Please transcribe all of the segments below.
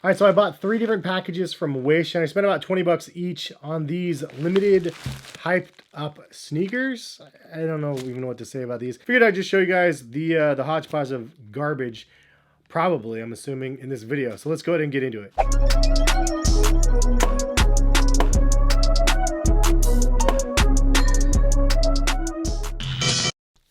All right, so I bought 3 different packages from Wish, and I spent about 20 bucks each on these limited hyped up sneakers. I don't even know what to say about these. Figured I'd just show you guys the hodgepodge of garbage, probably, I'm assuming, in this video. So let's go ahead and get into it.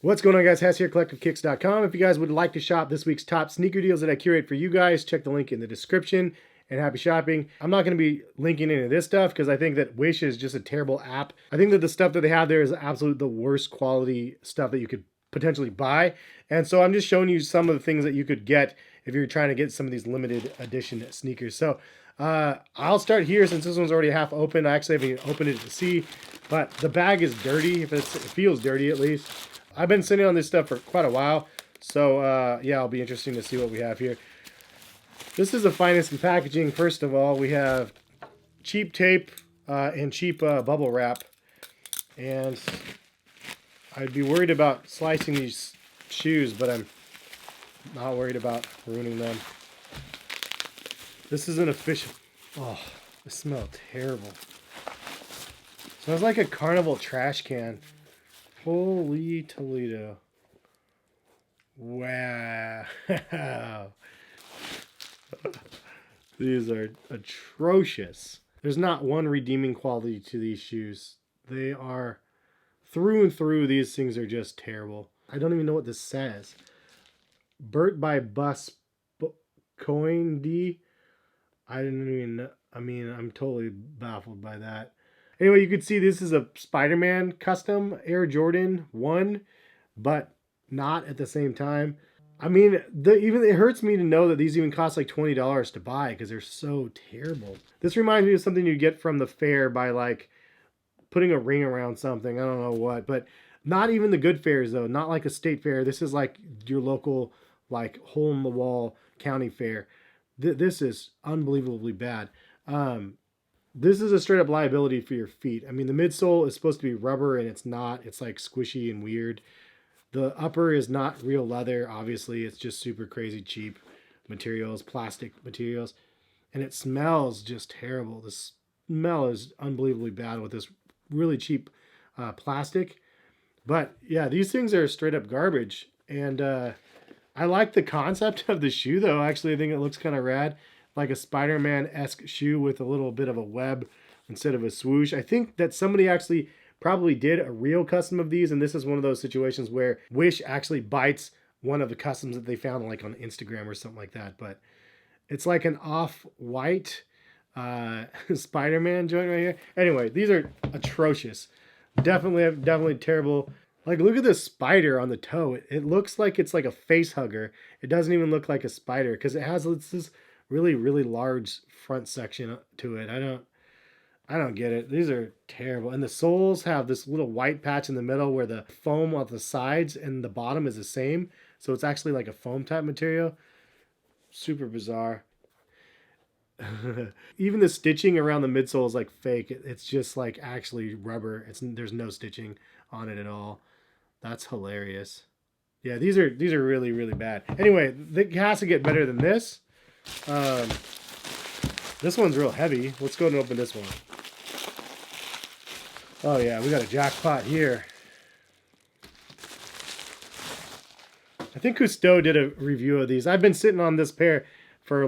What's going on, guys? Hess here, collectivekicks.com. If you guys would like to shop this week's top sneaker deals that I curate for you guys, check the link in the description, and happy shopping. I'm not going to be linking any of this stuff because I think that Wish is just a terrible app. I think that the stuff that they have there is absolutely the worst quality stuff that you could potentially buy. And so I'm just showing you some of the things that you could get if you're trying to get some of these limited edition sneakers. So I'll start here since this one's already half open. I actually haven't even opened it to see, but the bag is dirty. It feels dirty at least. I've been sitting on this stuff for quite a while, so yeah, it'll be interesting to see what we have here. This is the finest in packaging. First of all, we have cheap tape and cheap bubble wrap, and I'd be worried about slicing these shoes, but I'm not worried about ruining them. This is an official. Oh, this smells terrible. Smells like a carnival trash can. Holy Toledo. Wow. These are atrocious. There's not one redeeming quality to these shoes. They are through and through, these things are just terrible. I don't even know what this says. Burt by Bus Coin D. I didn't even know. I mean, I'm totally baffled by that. Anyway, you can see this is a Spider-Man custom Air Jordan 1, but not at the same time. I mean, even it hurts me to know that these even cost like $20 to buy because they're so terrible. This reminds me of something you get from the fair by like putting a ring around something. I don't know what, but not even the good fairs though. Not like a state fair. This is like your local like hole-in-the-wall county fair. This is unbelievably bad. This is a straight up liability for your feet. I mean, the midsole is supposed to be rubber and it's not. It's like squishy and weird. The upper is not real leather, obviously. It's just super crazy cheap materials, plastic materials. And it smells just terrible. The smell is unbelievably bad with this really cheap plastic. But yeah, these things are straight up garbage. And I like the concept of the shoe though. Actually, I think it looks kind of rad. Like a Spider-Man-esque shoe with a little bit of a web instead of a swoosh. I think that somebody actually probably did a real custom of these, and this is one of those situations where Wish actually bites one of the customs that they found like on Instagram or something like that. But it's like an off-white Spider-Man joint right here. Anyway, these are atrocious. Definitely terrible. Like, look at this spider on the toe. It looks like it's like a face hugger. It doesn't even look like a spider because it has this really large front section to it. I don't get it. These are terrible. And the soles have this little white patch in the middle where the foam on the sides and the bottom is the same. So it's actually like a foam type material. Super bizarre. Even the stitching around the midsole is like fake. It's just like actually rubber. There's no stitching on it at all. That's hilarious. Yeah, these are really bad. Anyway, it has to get better than this. This one's real heavy. Let's go and open this one. Oh yeah, we got a jackpot here. I think Cousteau did a review of these. I've been sitting on this pair for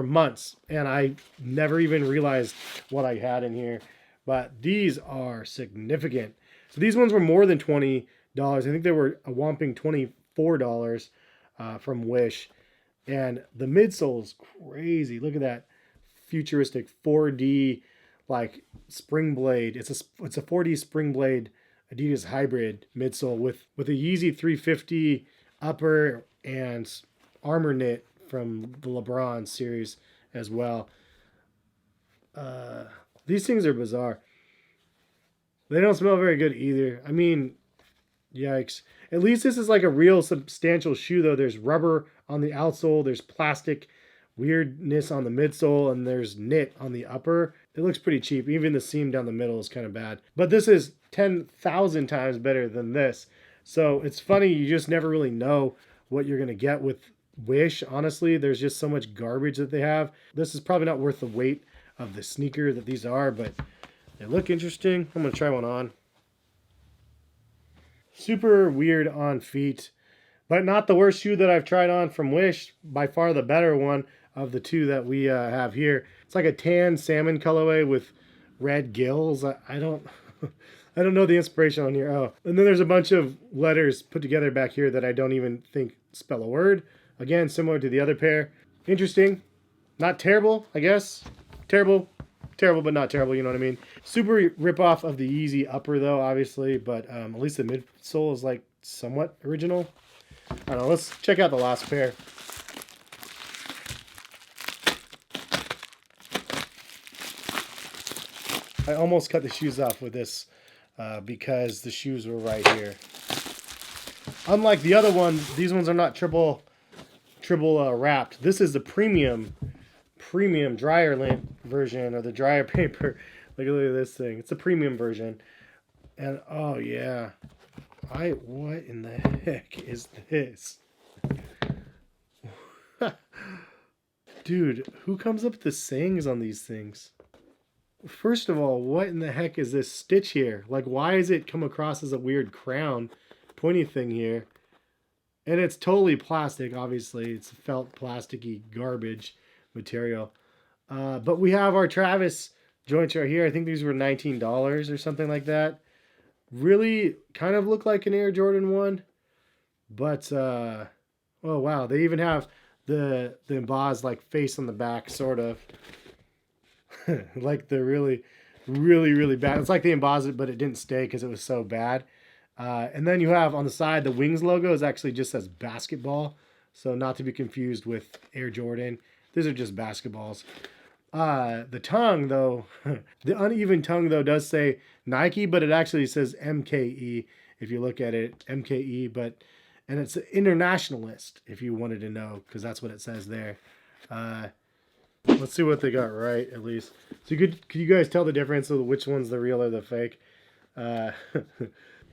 months, and I never even realized what I had in here. But these are significant. So these ones were more than $20. I think they were a whopping $24 from Wish. And the midsole is crazy. Look at that futuristic 4D like spring blade. It's a 4D spring blade Adidas hybrid midsole with a Yeezy 350 upper and armor knit from the LeBron series as well. These things are bizarre. They don't smell very good either. I mean, yikes. At least this is like a real substantial shoe though. There's rubber on the outsole, there's plastic weirdness on the midsole, and there's knit on the upper. It looks pretty cheap. Even the seam down the middle is kind of bad. But this is 10,000 times better than this. So it's funny, you just never really know what you're going to get with Wish, honestly. There's just so much garbage that they have. This is probably not worth the weight of the sneaker that these are, but they look interesting. I'm gonna try one on. Super weird on feet, but not the worst shoe that I've tried on from Wish. By far the better one of the two that we have here. It's like a tan salmon colorway with red gills. I don't I don't know the inspiration on here. Oh, and then there's a bunch of letters put together back here that I don't even think spell a word. Again, similar to the other pair. Interesting. Not terrible, I guess. Terrible, but not terrible, you know what I mean? Super rip-off of the Yeezy upper, though, obviously, but at least the midsole is, like, somewhat original. I don't know, let's check out the last pair. I almost cut the shoes off with this because the shoes were right here. Unlike the other one, these ones are not triple wrapped. This is the premium dryer lint version, or the dryer paper. Look at this thing. It's a premium version. And oh yeah. What in the heck is this? Dude, who comes up with the sayings on these things? First of all, what in the heck is this stitch here? Like, why is it come across as a weird crown pointy thing here? And it's totally plastic, obviously. It's felt plasticky garbage material. But we have our Travis joints right here. I think these were $19 or something like that. Really kind of look like an Air Jordan 1. But, oh wow. They even have the embossed like face on the back, sort of. Like the really bad. It's like they embossed it, but it didn't stay because it was so bad. And then you have on the side, the Wings logo is actually just says basketball. So not to be confused with Air Jordan. These are just basketballs. The tongue, though, the uneven tongue, though, does say Nike, but it actually says MKE if you look at it. MKE, and it's an internationalist, if you wanted to know, because that's what it says there. Let's see what they got right, at least. So could you guys tell the difference of which one's the real or the fake? The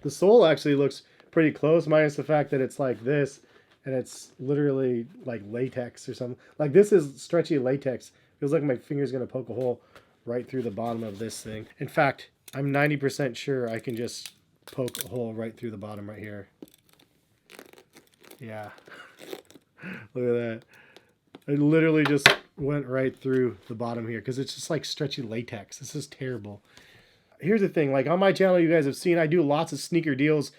sole actually looks pretty close, minus the fact that it's like this, and it's literally like latex or something. Like, this is stretchy latex. Feels like my finger's going to poke a hole right through the bottom of this thing. In fact, I'm 90% sure I can just poke a hole right through the bottom right here. Yeah. Look at that. I literally just went right through the bottom here because it's just like stretchy latex. This is terrible. Here's the thing, like on my channel, you guys have seen, I do lots of sneaker deals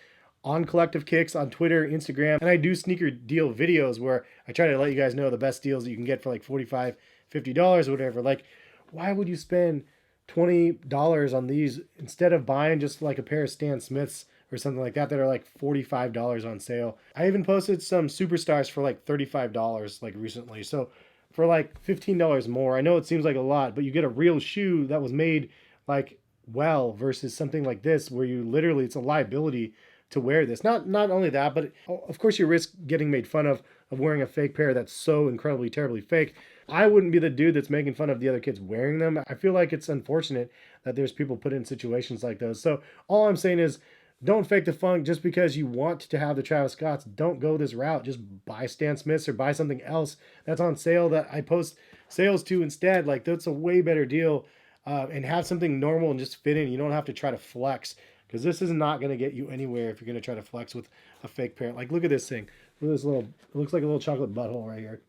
on Collective Kicks, on Twitter, Instagram, and I do sneaker deal videos where I try to let you guys know the best deals that you can get for like $45, $50 or whatever. Like, why would you spend $20 on these instead of buying just like a pair of Stan Smiths or something like that are like $45 on sale? I even posted some Superstars for like $35 like recently. So for like $15 more, I know it seems like a lot, but you get a real shoe that was made like well versus something like this where you literally, it's a liability to wear this. Not only that, but of course you risk getting made fun of wearing a fake pair that's so incredibly terribly fake. I wouldn't be the dude that's making fun of the other kids wearing them. I feel like it's unfortunate that there's people put in situations like those. So all I'm saying is, don't fake the funk just because you want to have the Travis Scotts. Don't go this route. Just buy Stan Smiths or buy something else that's on sale that I post sales to instead. Like, that's a way better deal. And have something normal and just fit in. You don't have to try to flex, because this is not going to get you anywhere if you're going to try to flex with a fake pair. Like, look at this thing. Look at this little, it looks like a little chocolate butthole right here.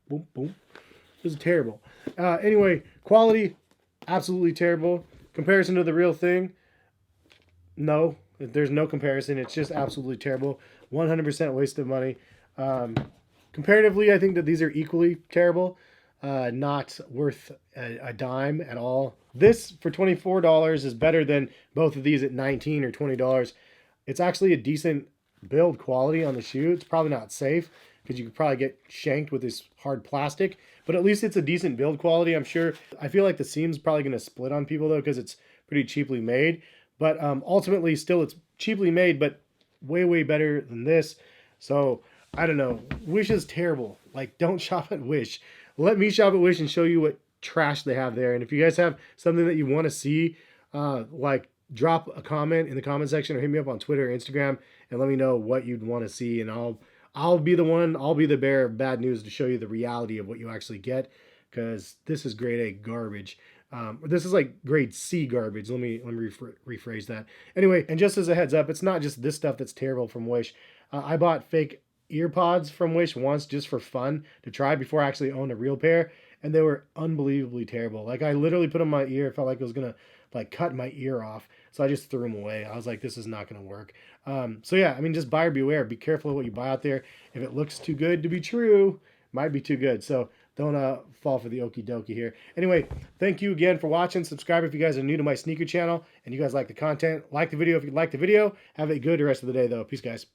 Boom, boom. This is terrible. Anyway, quality, absolutely terrible. Comparison to the real thing, no. There's no comparison. It's just absolutely terrible. 100% waste of money. Comparatively, I think that these are equally terrible. Not worth a dime at all. This for $24 is better than both of these at $19 or $20. It's actually a decent build quality on the shoe. It's probably not safe because you could probably get shanked with this hard plastic, but at least it's a decent build quality, I'm sure. I feel like the seam's probably going to split on people though, because it's pretty cheaply made. But ultimately, still, it's cheaply made, but way better than this. So I don't know. Wish is terrible. Like, don't shop at Wish. Let me shop at Wish and show you what trash they have there. And if you guys have something that you want to see, like, drop a comment in the comment section or hit me up on Twitter or Instagram and let me know what you'd want to see, and I'll I'll be the bearer of bad news to show you the reality of what you actually get, because this is grade A garbage. This is like grade C garbage. Let me rephrase that. Anyway, and just as a heads up, it's not just this stuff that's terrible from Wish. I bought fake ear pods from Wish once just for fun to try before I actually owned a real pair, and they were unbelievably terrible. Like I literally put them in my ear, it felt like it was gonna like cut my ear off. So I just threw them away. I was like, this is not gonna work. So yeah, I mean, just buyer beware. Be careful of what you buy out there. If it looks too good to be true, might be too good. So don't fall for the okie dokie here. Anyway, thank you again for watching. Subscribe if you guys are new to my sneaker channel and you guys like the content. Like the video if you like the video. Have a good rest of the day though. Peace, guys.